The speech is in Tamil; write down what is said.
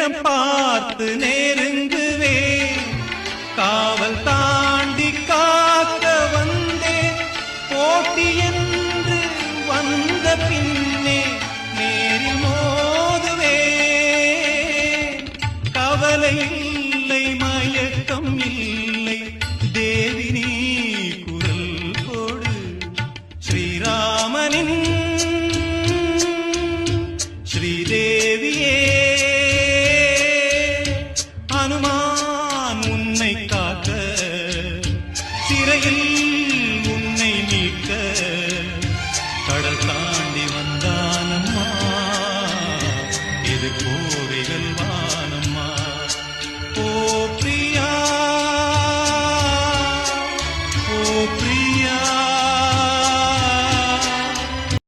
நேரம் பார்த்து நெருங்குவே காவல் தாண்டி காக்க வந்தே போட்டி என்று வந்த பின்னே நேரில் மோதுவே கவலை இல்லை மயக்கம் இல்லை தேவி நீ குரல் கொடு ஸ்ரீராமனின் ஸ்ரீதேவியே ஹனுமான் உன்னை காக்க சிறையில் உன்னை மீட்க கடல் தாண்டி வந்தானம்மா இது